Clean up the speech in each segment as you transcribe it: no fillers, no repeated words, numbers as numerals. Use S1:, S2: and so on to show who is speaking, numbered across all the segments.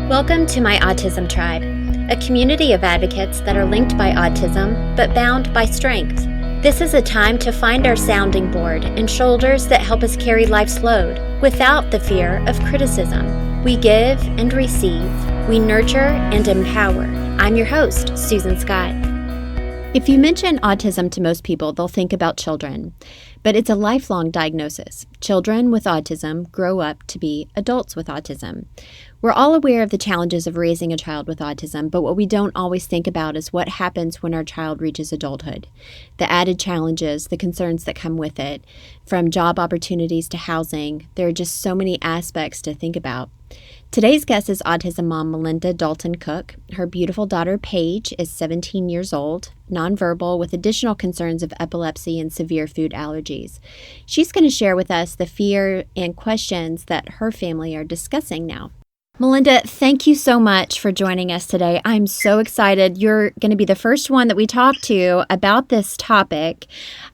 S1: Welcome to my Autism Tribe, a community of advocates that are linked by autism but bound by strength. This is a time to find our sounding board and shoulders that help us carry life's load without the fear of criticism. We give and receive, we nurture and empower. I'm your host, Susan Scott. If you mention autism to most people, they'll think about children, but it's a lifelong diagnosis. Children with autism grow up to be adults with autism. We're all aware of the challenges of raising a child with autism, but what we don't always think about is what happens when our child reaches adulthood. The added challenges, the concerns that come with it, from job opportunities to housing. There are just so many aspects to think about. Today's guest is autism mom Malinda Dalton-Cook. Her beautiful daughter, Paige, is 17 years old, nonverbal, with additional concerns of epilepsy and severe food allergies. She's going to share with us the fear and questions that her family are discussing now. Malinda, thank you so much for joining us today. I'm so excited. You're going to be the first one that we talk to about this topic,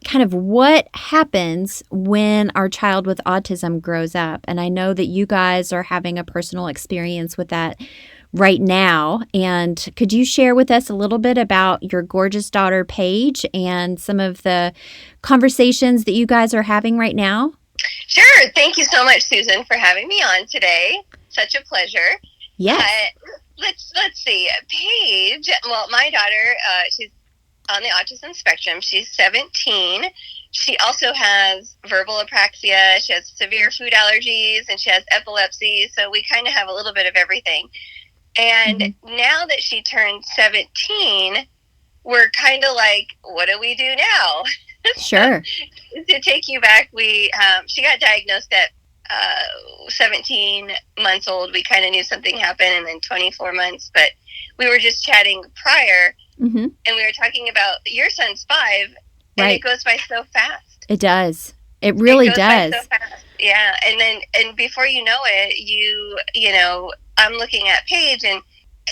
S1: kind of what happens when our child with autism grows up. And I know that you guys are having a personal experience with that right now. And could you share with us a little bit about your gorgeous daughter, Paige, and some of the conversations that you guys are having right now?
S2: Sure. Thank you so much, Susan, for having me on today. Such a pleasure.
S1: Yes.
S2: Let's see. Paige, well, my daughter, she's on the autism spectrum. She's 17. She also has verbal apraxia. She has severe food allergies, and she has epilepsy. So we kind of have a little bit of everything. And now that she turned 17, we're kind of like, what do we do now?
S1: Sure.
S2: To take you back, she got diagnosed at 17 months old. We kind of knew something happened, and then 24 months, but we were just chatting prior, and we were talking about your son's 5, and It goes by so fast.
S1: It does. It really does.
S2: By so fast. Yeah. And before you know it, you know, I'm looking at Paige and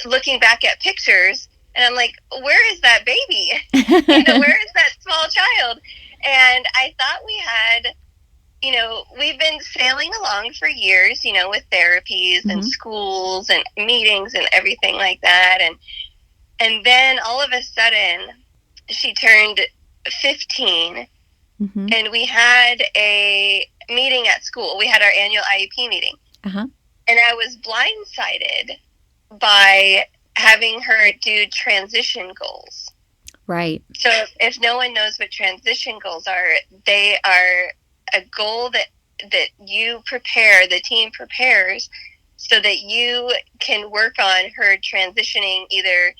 S2: looking back at pictures, and I'm like, where is that baby? Where is that small child? And I thought we had, we've been sailing along for years, with therapies and schools and meetings and everything like that. And then all of a sudden she turned 15 and we had a meeting at school. We had our annual IEP meeting. And I was blindsided by having her do transition goals. Right. So if no one knows what transition goals are, they are a goal that you prepare, the team prepares, so that you can work on her transitioning either,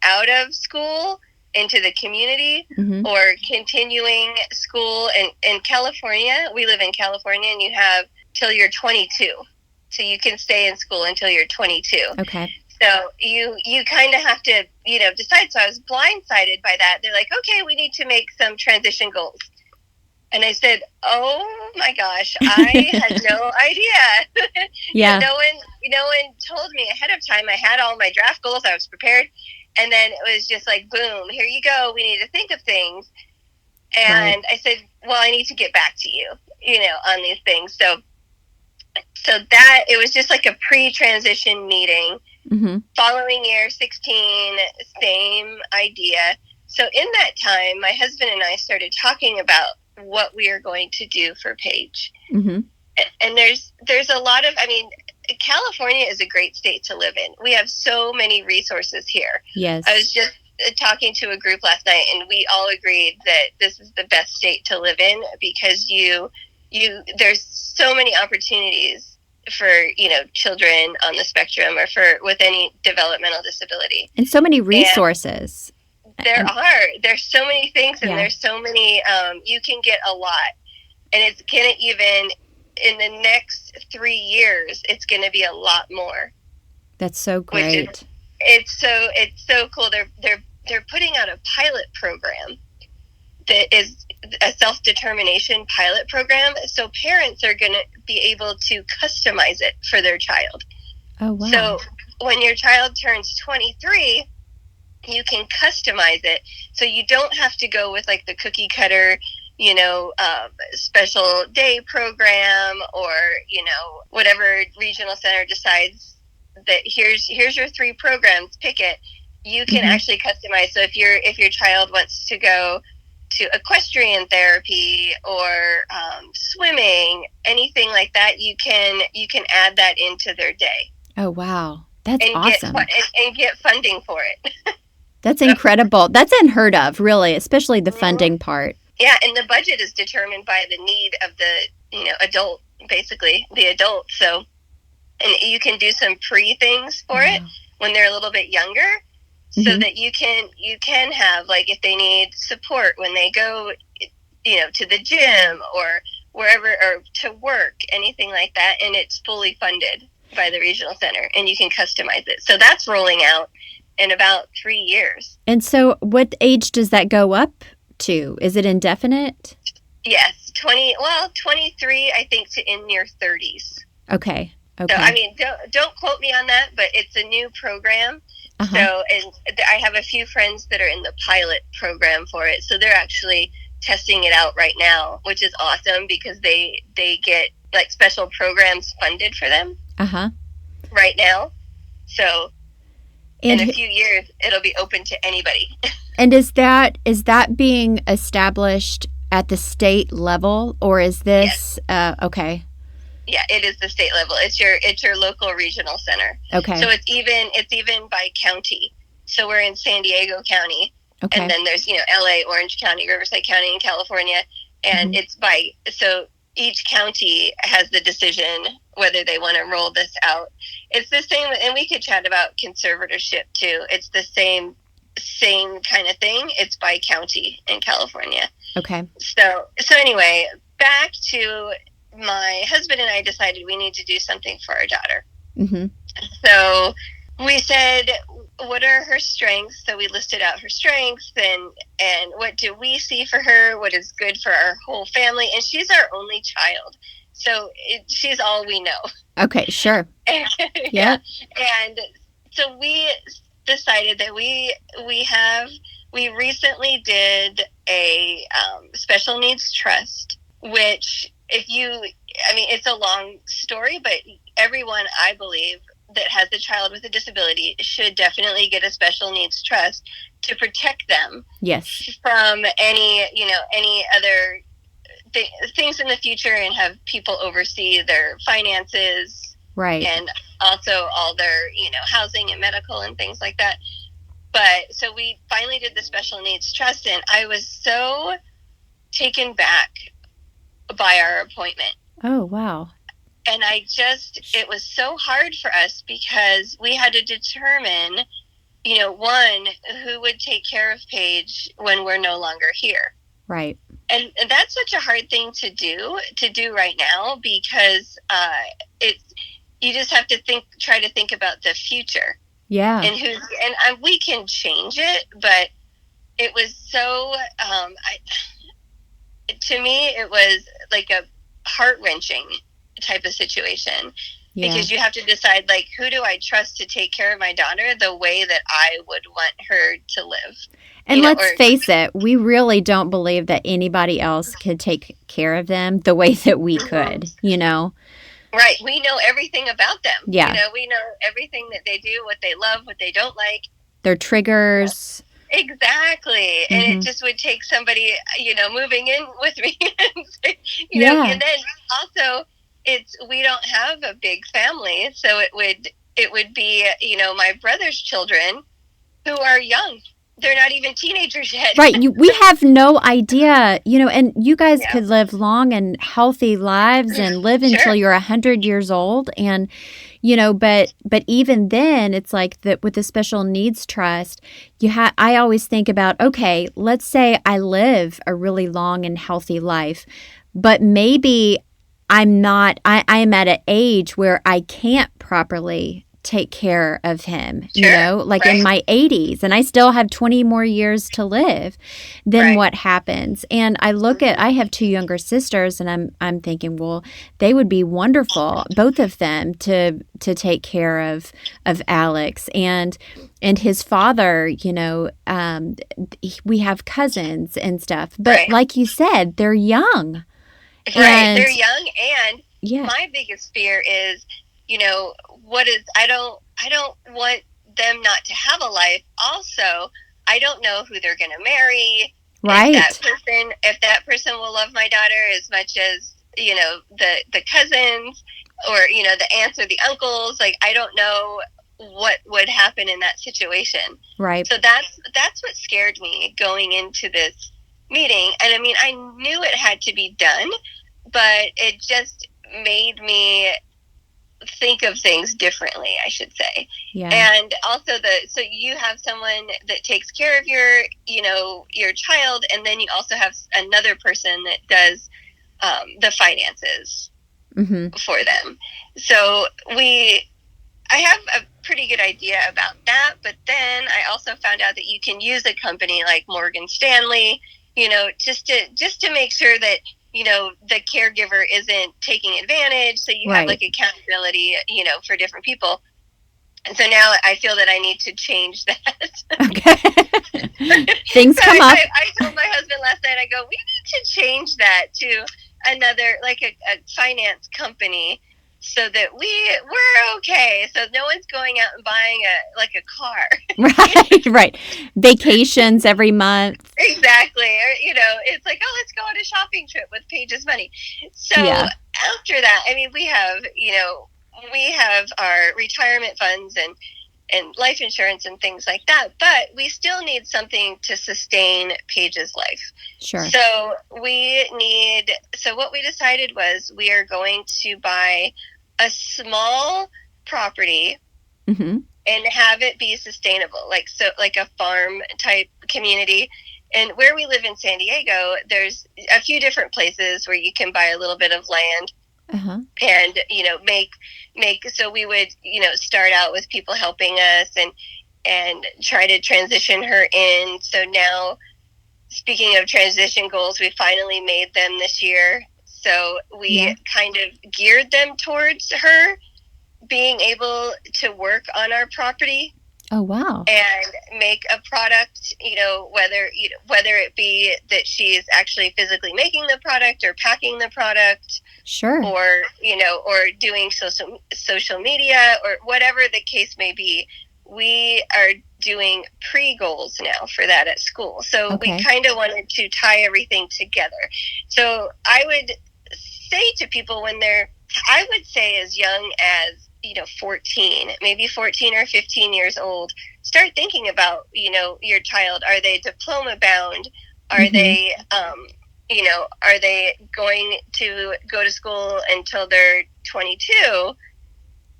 S2: out of school into the community or continuing school. In California, we live in California, and you have till you're 22. So you can stay in school until you're 22. Okay. So you kind of have to, decide. So I was blindsided by that. They're like, okay, we need to make some transition goals. And I said, oh my gosh, I had no idea. Yeah. No one told me ahead of time. I had all my draft goals. I was prepared. And then it was just like, boom, here you go. We need to think of things. And I said, well, I need to get back to you, on these things. So that, it was just like a pre-transition meeting. Following year, 16, same idea. So in that time, my husband and I started talking about what we are going to do for Paige. And there's a lot of, California is a great state to live in. We have so many resources here. Yes. I was just talking to a group last night, and we all agreed that this is the best state to live in because there's so many opportunities for, children on the spectrum or with any developmental disability. And so many resources. There's so many things, and there's so many, you can get a lot. And it's going to even, in the next 3 years, it's going to be a lot more. That's so great. It's so cool. They're putting out a pilot program that is a self-determination pilot program. So parents are going to be able to customize it for their child. Oh, wow. So when your child turns 23, you can customize it. So you don't have to go with like the cookie cutter, special day program or, whatever regional center decides that here's your 3 programs, pick it. You can actually customize. So if your child wants to go to equestrian therapy or swimming, anything like that, you can add that into their day.
S1: Oh, wow. That's
S2: and
S1: awesome.
S2: And get funding for it.
S1: That's incredible. That's unheard of, really, especially the funding part.
S2: Yeah, and the budget is determined by the need of the adult, basically the adult. So, and you can do some pre things for it when they're a little bit younger, so that you can have, like, if they need support when they go, to the gym or wherever, or to work, anything like that, and it's fully funded by the regional center, and you can customize it. So that's rolling out in about 3 years.
S1: And so what age does that go up to? Is it indefinite?
S2: Yes, 23, I think, to in your 30s.
S1: Okay.
S2: So, I mean, don't quote me on that, but it's a new program. So, and I have a few friends that are in the pilot program for it. So they're actually testing it out right now, which is awesome because they get, like, special programs funded for them right now. So in a few years, it'll be open to anybody.
S1: And is that being established at the state level, or is this okay?
S2: Yeah, it is the state level. It's your local regional center.
S1: Okay.
S2: So it's even by county. So we're in San Diego County, and then there's LA, Orange County, Riverside County in California, and it's by, so each county has the decision whether they want to roll this out. It's the same, and we could chat about conservatorship too. It's the same kind of thing. It's by county in California. Okay. So anyway, back to my husband and I decided we need to do something for our daughter. So we said, what are her strengths? So we listed out her strengths and what do we see for her? What is good for our whole family? And she's our only child. So she's all we know.
S1: Okay, sure. Yeah.
S2: And so we decided that we recently did a special needs trust, which it's a long story, but everyone, I believe, that has a child with a disability should definitely get a special needs trust to protect them. Yes. From any other things in the future, and have people oversee their finances. Right. And also all their, housing and medical and things like that. But so we finally did the special needs trust, and I was so taken back by our appointment. Oh, wow. And it was so hard for us because we had to determine, one, who would take care of Paige when we're no longer here. Right. And that's such a hard thing to do right now, because you just have to try to think about the future. Yeah. And we can change it, but it was so, to me, it was like a heart-wrenching type of situation. Yeah. Because you have to decide, like, who do I trust to take care of my daughter the way that I would want her to live? And let's face it, we really don't believe that anybody else could take care of them the way that we could, Right. We know everything about them. Yeah. We know everything that they do, what they love, what they don't like. Their triggers. Exactly. And it just would take somebody, moving in with me. And then also, we don't have a big family. So it would be, my brother's children who are young. They're not even teenagers yet. Right. We have no idea, and you guys could live long and healthy lives and live until you're 100 years old. And, but even then, it's like that with the special needs trust, I always think about, okay, let's say I live a really long and healthy life, but maybe I am at an age where I can't properly take care of him, right. In my 80s, and I still have 20 more years to live. Then what happens? And I have 2 younger sisters, and I'm thinking, well, they would be wonderful, both of them, to take care of Alex and his father. We have cousins and stuff, but like you said, they're young. Right, they're young, and my biggest fear is, I don't want them not to have a life. Also, I don't know who they're going to marry.
S1: Right.
S2: If that person will love my daughter as much as, the cousins or, the aunts or the uncles. Like, I don't know what would happen in that situation.
S1: Right.
S2: So that's what scared me going into this meeting. And I mean, I knew it had to be done, but it just made me think of things differently, I should say.
S1: Yeah.
S2: And also so you have someone that takes care of your child, and then you also have another person that does the finances for them. So I have a pretty good idea about that, but then I also found out that you can use a company like Morgan Stanley, just to make sure that the caregiver isn't taking advantage. So you have like accountability, for different people. And so now I feel that I need to change that.
S1: Okay. Things come up.
S2: I told my husband last night, I go, we need to change that to another, like a finance company, so that we're okay. So no one's going out and buying a car.
S1: Right. Vacations every month.
S2: Exactly. Or, it's like, oh, let's go on a shopping trip with Paige's money. So after that, I mean, we have our retirement funds and life insurance and things like that, but we still need something to sustain Paige's life.
S1: Sure.
S2: So what we decided was we are going to buy a small property and have it be sustainable, like a farm type community. And where we live in San Diego, there's a few different places where you can buy a little bit of land and make so we would start out with people helping us and try to transition her in. So now, speaking of transition goals, we finally made them this year. So we kind of geared them towards her being able to work on our property.
S1: Oh, wow.
S2: And make a product, whether it be that she's actually physically making the product or packing the product.
S1: Sure.
S2: Or, or doing social media or whatever the case may be. We are doing pre-goals now for that at school. So we kind of wanted to tie everything together. So I would say to people I would say as young as, 14, maybe 14 or 15 years old, start thinking about, your child. Are they diploma bound? Are they, are they going to go to school until they're 22?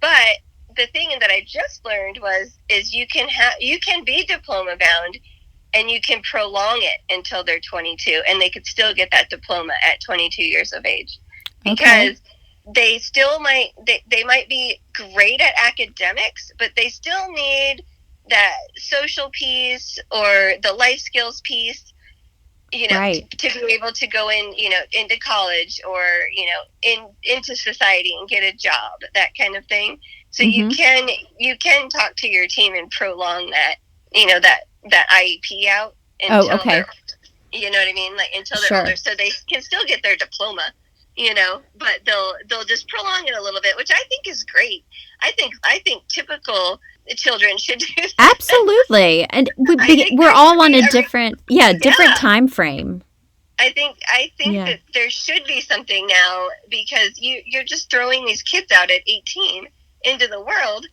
S2: But the thing that I just learned is you can be diploma bound and you can prolong it until they're 22, and they could still get that diploma at 22 years of age. Because they still might be great at academics, but they still need that social piece or the life skills piece, to be able to go in, into college or, into society and get a job, that kind of thing. So you can talk to your team and prolong that, that IEP out until they're, you know what I mean? Like until they're older, so they can still get their diploma. But they'll just prolong it a little bit, which I think is great. I think typical children should do that.
S1: Absolutely. And we're all on a different time frame.
S2: I think that there should be something now, because you're just throwing these kids out at 18 into the world,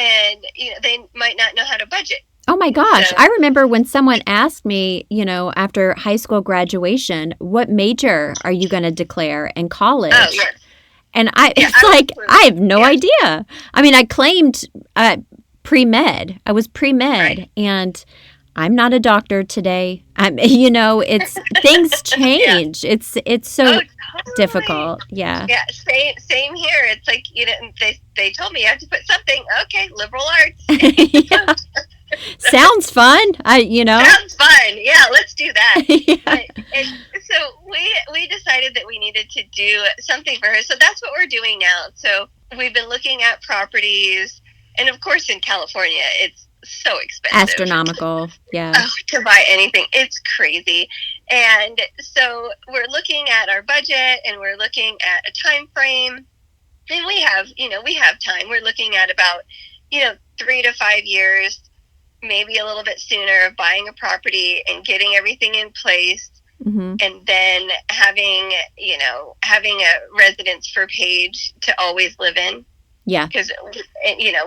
S2: and they might not know how to budget.
S1: Oh my gosh. So, I remember when someone asked me, after high school graduation, what major are you going to declare in college?
S2: Oh, yes.
S1: And I have no idea. I mean, I claimed pre-med. I was pre-med, and I'm not a doctor today. It's things change. Yeah. It's so totally difficult. Yeah.
S2: Yeah. Same here. It's like, they told me you have to put something. Okay. Liberal arts.
S1: Yeah. Sounds fun.
S2: Sounds fun. Yeah, let's do that.
S1: Yeah.
S2: So we decided that we needed to do something for her. So that's what we're doing now. So we've been looking at properties, and of course in California, it's so expensive.
S1: Astronomical. Yeah.
S2: To buy anything. It's crazy. And so we're looking at our budget, and we're looking at a time frame, and we have time. We're looking at about 3 to 5 years, maybe a little bit sooner, of buying a property and getting everything in place.
S1: Mm-hmm.
S2: And then having a residence for Paige to always live in.
S1: Yeah.
S2: Because,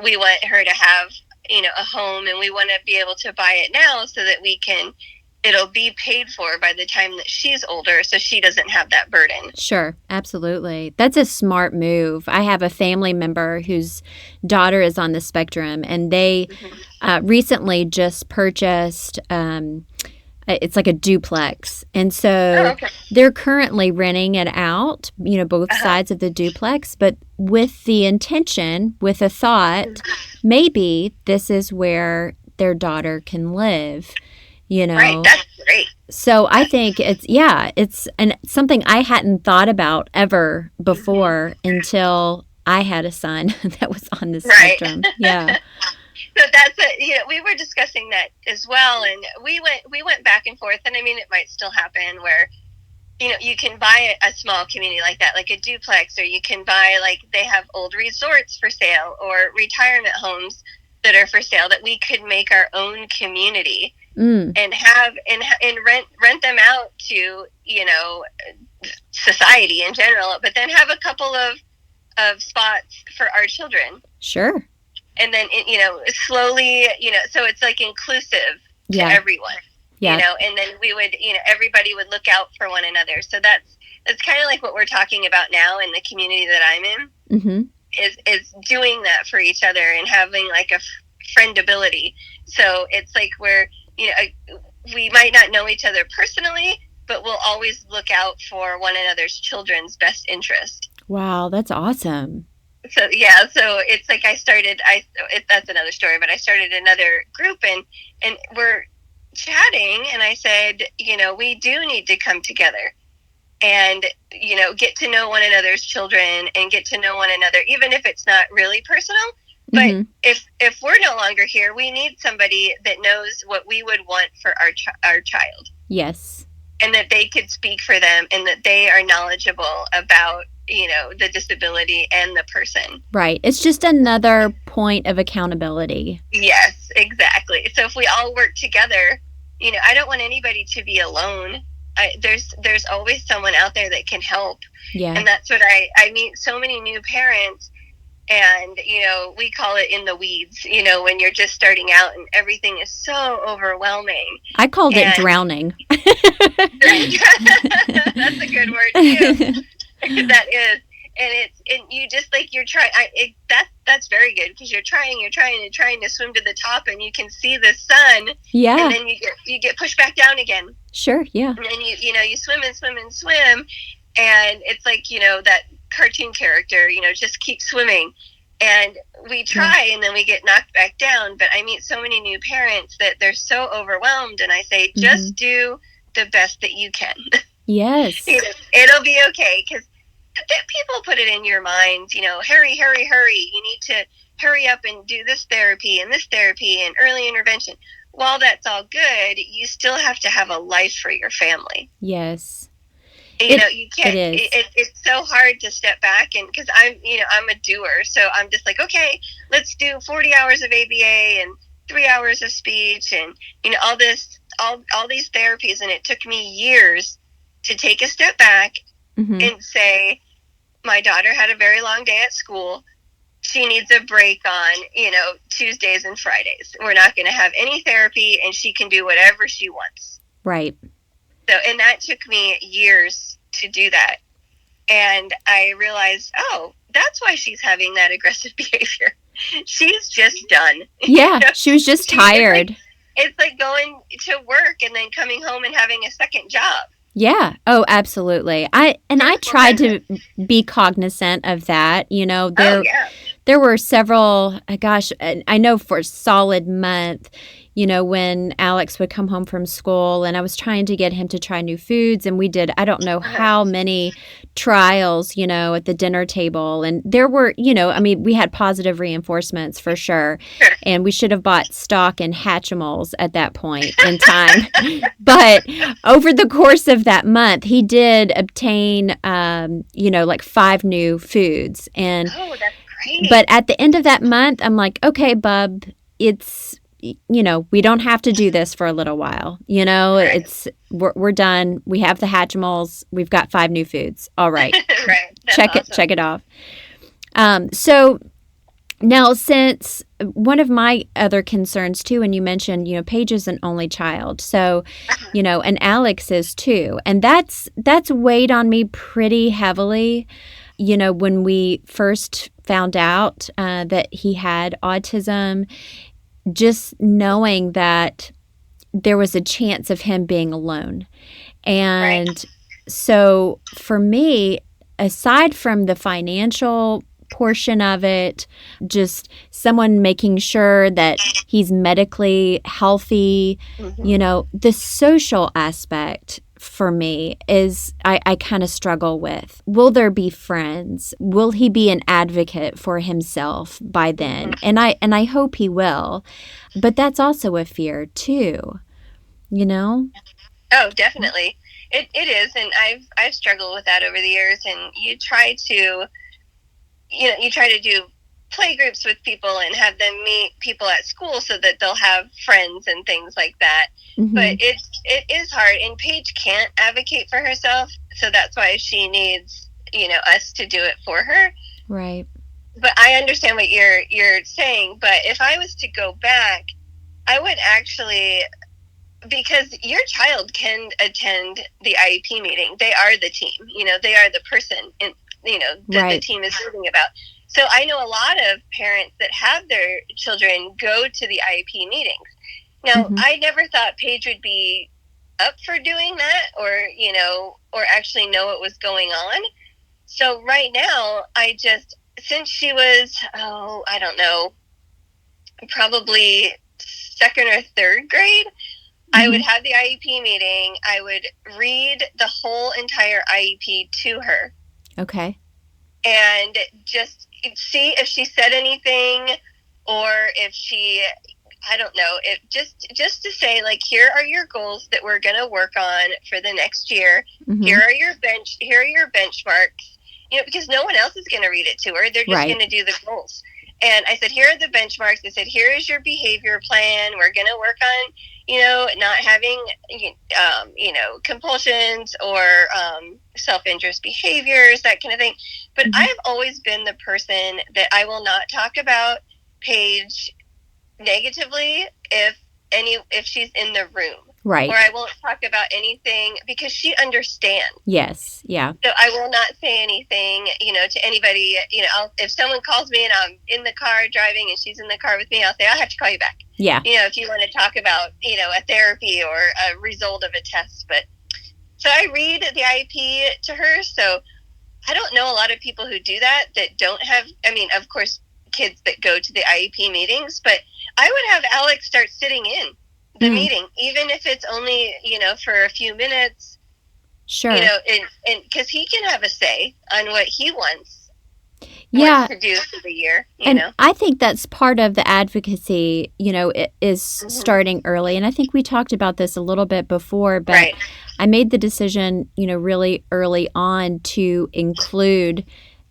S2: we want her to have, a home, and we want to be able to buy it now so that it'll be paid for by the time that she's older, so she doesn't have that burden.
S1: Sure. Absolutely. That's a smart move. I have a family member whose daughter is on the spectrum, and they recently just purchased, it's like a duplex. And so they're currently renting it out, both sides of the duplex, but with the intention, with a thought, maybe this is where their daughter can live.
S2: Right, that's great.
S1: So I think it's something I hadn't thought about ever before until I had a son that was on the spectrum. Yeah.
S2: So that's we were discussing that as well, and we went back and forth, and I mean, it might still happen where, you can buy a small community like that, like a duplex, or you can buy, like, they have old resorts for sale or retirement homes that are for sale, that we could make our own community. And have and rent them out to society in general, but then have a couple of spots for our children.
S1: Sure.
S2: And then slowly, so it's like inclusive to everyone. Yeah. And then we would, everybody would look out for one another. So that's kind of like what we're talking about now in the community that I'm in.
S1: Mm-hmm.
S2: Is doing that for each other and having like a friendability. So it's like we're we might not know each other personally, but we'll always look out for one another's children's best interest.
S1: Wow, that's awesome.
S2: So it's like that's another story, but I started another group, and we're chatting, and I said, we do need to come together and, get to know one another's children and get to know one another, even if it's not really personal. But if we're no longer here, we need somebody that knows what we would want for our child.
S1: Yes.
S2: And that they could speak for them, and that they are knowledgeable about, the disability and the person.
S1: Right. It's just another point of accountability.
S2: Yes, exactly. So if we all work together, I don't want anybody to be alone. There's always someone out there that can help.
S1: Yeah.
S2: And that's what I meet so many new parents. And, we call it in the weeds, when you're just starting out and everything is so overwhelming.
S1: I called it drowning.
S2: That's a good word, too. That is. And you just, like, you're trying, that's very good, because you're trying to swim to the top, and you can see the sun.
S1: Yeah.
S2: And then you get pushed back down again.
S1: Sure, yeah.
S2: And then you swim and swim and swim. And it's like, that cartoon character, just keep swimming, and we try, and then we get knocked back down. But I meet so many new parents that they're so overwhelmed, and I say, just do the best that you can. Yes. It'll be okay, because people put it in your mind, hurry, you need to hurry up and do this therapy and early intervention. While that's all good, you still have to have a life for your family.
S1: Yes.
S2: You can't, it's so hard to step back, and because I'm a doer, so I'm just like, okay, let's do 40 hours of ABA and 3 hours of speech and, all these therapies. And it took me years to take a step back and say, my daughter had a very long day at school. She needs a break on, Tuesdays and Fridays. We're not going to have any therapy, and she can do whatever she wants.
S1: Right.
S2: So, and that took me years to do that. And I realized, that's why she's having that aggressive behavior. She's just done.
S1: Yeah, she was just tired.
S2: It's like going to work and then coming home and having a second job.
S1: Yeah. Oh, absolutely. I tried to be cognizant of that. There were several, I know for a solid month, when Alex would come home from school, and I was trying to get him to try new foods, and we did, I don't know how many trials, at the dinner table. And there were, we had positive reinforcements for sure. And we should have bought stock in Hatchimals at that point in time. But over the course of that month, he did obtain, like 5 new foods. And
S2: that's great.
S3: But at the end of that month, I'm like, okay, bub, it's, we don't have to do this for a little while.
S2: Right.
S3: We're done. We have the Hatchimals. We've got 5 new foods. All right.
S2: Right. That's awesome.
S3: Check it off. So now, since one of my other concerns too, and you mentioned, Paige is an only child. So, and Alex is too. And that's weighed on me pretty heavily. When we first found out that he had autism, just knowing that there was a chance of him being alone. And
S2: Right.
S3: so for me, aside from the financial portion of it, just someone making sure that he's medically healthy, the social aspect for me is I kind of struggle with. Will there be friends? Will he be an advocate for himself by then? And I hope he will. But that's also a fear too,
S2: Oh, definitely. It is, and I've struggled with that over the years. And you try to do play groups with people and have them meet people at school so that they'll have friends and things like that.
S3: Mm-hmm.
S2: But it is hard, and Paige can't advocate for herself, so that's why she needs us to do it for her.
S3: Right.
S2: But I understand what you're saying. But if I was to go back, I would actually, because your child can attend the IEP meeting. They are the team. They are the person that
S3: Right.
S2: the team is learning about. So I know a lot of parents that have their children go to the IEP meetings. Now, I never thought Paige would be up for doing that, or actually know what was going on. So right now, since she was, I don't know, probably 2nd or 3rd grade, I would have the IEP meeting. I would read the whole entire IEP to her.
S3: Okay.
S2: And just see if she said anything, or if she, I don't know, if just to say, like, here are your goals that we're going to work on for the next year. Here are your benchmarks, because no one else is going to read it to her. They're just going to do the goals. And I said, here are the benchmarks. I said, here is your behavior plan. We're going to work on, not having, compulsions or self-interest behaviors, that kind of thing. But I've always been the person that I will not talk about Paige negatively if she's in the room.
S3: Right.
S2: Or I won't talk about anything because she understands.
S3: Yes. Yeah.
S2: So I will not say anything, to anybody. If someone calls me and I'm in the car driving and she's in the car with me, I'll say, I'll have to call you back.
S3: Yeah.
S2: If you want to talk about, a therapy or a result of a test. But so I read the IEP to her. So I don't know a lot of people who do that don't have, of course, kids that go to the IEP meetings, but I would have Alex start sitting in the meeting, even if it's only, for a few minutes.
S3: Sure.
S2: And because he can have a say on what he wants to do for the year,
S3: and I think that's part of the advocacy, it is starting early. And I think we talked about this a little bit before, but I made the decision, really early on to include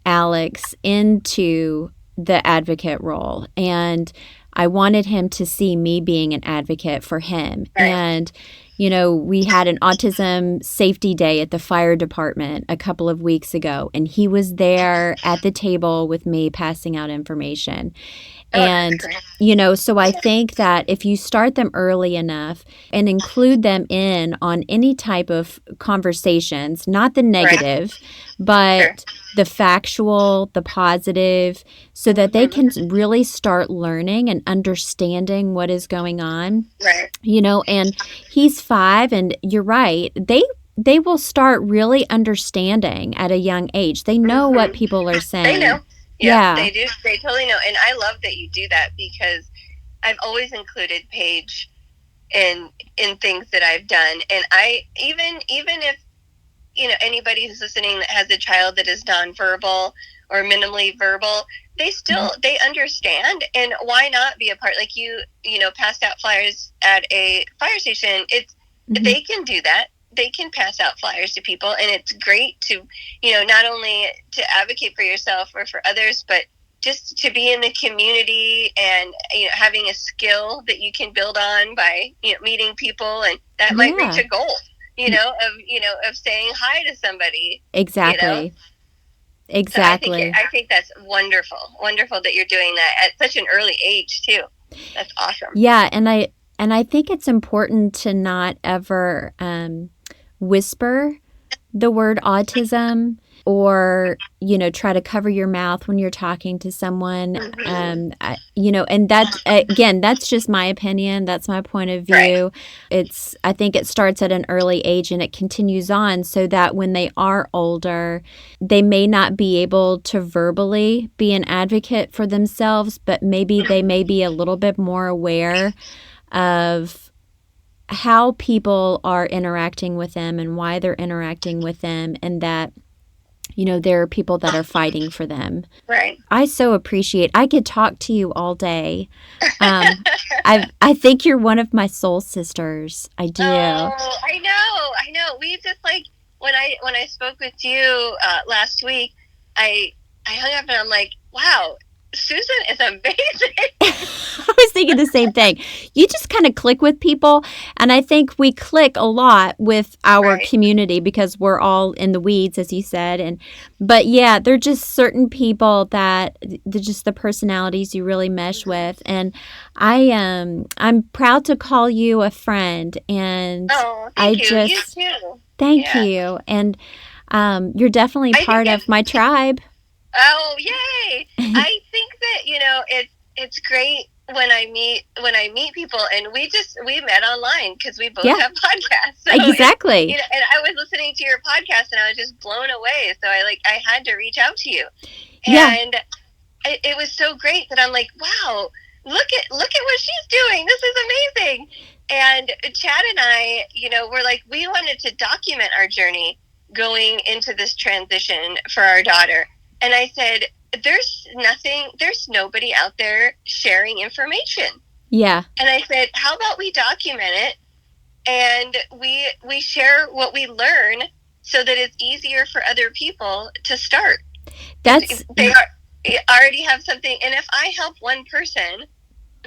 S3: Alex into the advocate role. And I wanted him to see me being an advocate for him.
S2: Right.
S3: And, we had an autism safety day at the fire department a couple of weeks ago, and he was there at the table with me passing out information. And, so I think that if you start them early enough and include them in on any type of conversations, not the negative, but the factual, the positive, so that they can really start learning and understanding what is going on.
S2: Right.
S3: And he's 5, and you're right. They will start really understanding at a young age. They know what people are saying.
S2: They know. Yeah, they do. They totally know. And I love that you do that, because I've always included Paige in things that I've done. And I, even if, anybody who's listening that has a child that is nonverbal or minimally verbal, they still, they understand. And why not be a part? Like you passed out flyers at a fire station. They can do that. They can pass out flyers to people, and it's great to, not only to advocate for yourself or for others, but just to be in the community and, having a skill that you can build on by, meeting people, and that might reach a goal, of saying hi to somebody.
S3: Exactly.
S2: Exactly. So I think that's wonderful that you're doing that at such an early age too. That's awesome.
S3: Yeah. And I think it's important to not ever whisper the word autism, or, try to cover your mouth when you're talking to someone. And that, again, that's just my opinion. That's my point of view. Right. I think it starts at an early age and it continues on, so that when they are older, they may not be able to verbally be an advocate for themselves, but maybe they may be a little bit more aware of how people are interacting with them and why they're interacting with them, and that there are people that are fighting for them.
S2: Right.
S3: I so appreciate. I could talk to you all day. I think you're one of my soul sisters. I do.
S2: Oh, I know. We just when I spoke with you last week, I hung up and I'm like, wow, Susan is amazing.
S3: I was thinking the same thing. You just kind of click with people, and I think we click a lot with our community because we're all in the weeds, as you said. But yeah, they're just certain people that they're just the personalities you really mesh with, and I'm proud to call you a friend, and
S2: thank you. You too.
S3: Thank you, and you're definitely part of my tribe.
S2: Oh, yay! I think that it's great when I meet people, and we met online because we both have podcasts. So
S3: exactly.
S2: And I was listening to your podcast and I was just blown away. So I had to reach out to you, and it was so great that I'm like, wow, look at what she's doing. This is amazing. And Chad and I, we're like, we wanted to document our journey going into this transition for our daughter. And I said, there's nobody out there sharing information.
S3: Yeah.
S2: And I said, how about we document it and we share what we learn so that it's easier for other people to start. They already have something. And if I help one person,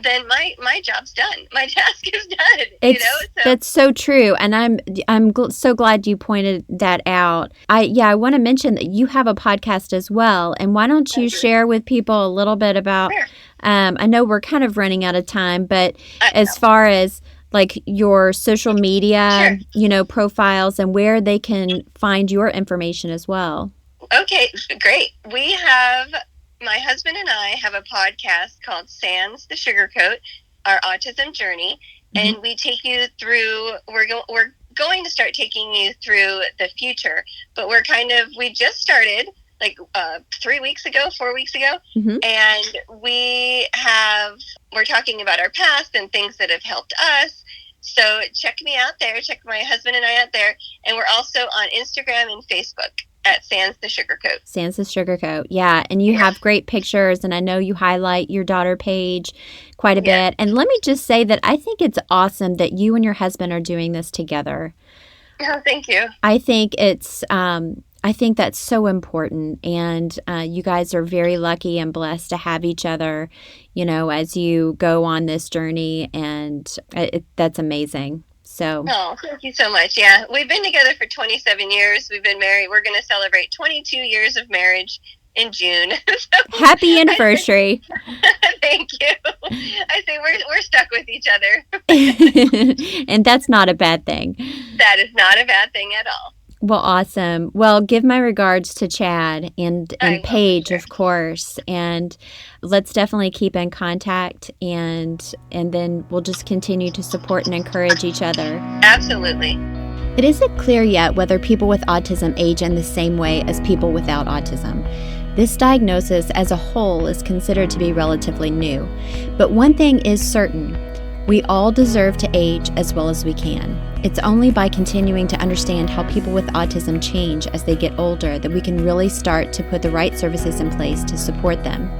S2: then my job's done. My task is done.
S3: That's so true, and I'm so glad you pointed that out. I want to mention that you have a podcast as well, and why don't you share with people a little bit about? Sure. I know we're kind of running out of time, but as far as like your social media, profiles, and where they can find your information as well.
S2: Okay, great. My husband and I have a podcast called Sans the Sugarcoat, Our Autism Journey, and we take you through, we're going to start taking you through the future, but we just started 4 weeks ago, and we're talking about our past and things that have helped us. So check me out there, check my husband and I out there, and we're also on Instagram and Facebook at Sans the Sugarcoat.
S3: Sans the Sugarcoat, yeah. And you have great pictures, and I know you highlight your daughter Paige quite a bit. And let me just say that I think it's awesome that you and your husband are doing this together.
S2: Oh, thank you.
S3: I think I think that's so important, and you guys are very lucky and blessed to have each other, as you go on this journey, and that's amazing. So.
S2: Oh, thank you so much. Yeah, we've been together for 27 years. We've been married. We're going to celebrate 22 years of marriage in June. So
S3: happy anniversary.
S2: Thank you. I say we're stuck with each other.
S3: And that's not a bad thing.
S2: That is not a bad thing at all.
S3: Well, awesome. Well, give my regards to Chad and Paige, of course. And let's definitely keep in contact, and then we'll just continue to support and encourage each other.
S2: Absolutely.
S3: It isn't clear yet whether people with autism age in the same way as people without autism. This diagnosis as a whole is considered to be relatively new. But one thing is certain. We all deserve to age as well as we can. It's only by continuing to understand how people with autism change as they get older that we can really start to put the right services in place to support them.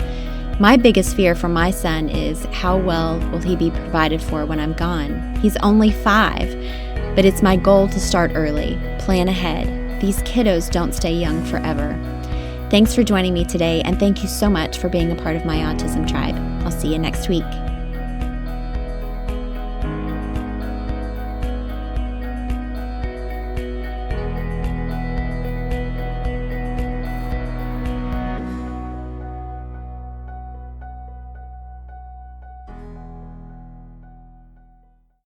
S3: My biggest fear for my son is how well will he be provided for when I'm gone? He's only 5, but it's my goal to start early, plan ahead. These kiddos don't stay young forever. Thanks for joining me today, and thank you so much for being a part of my Autism Tribe. I'll see you next week.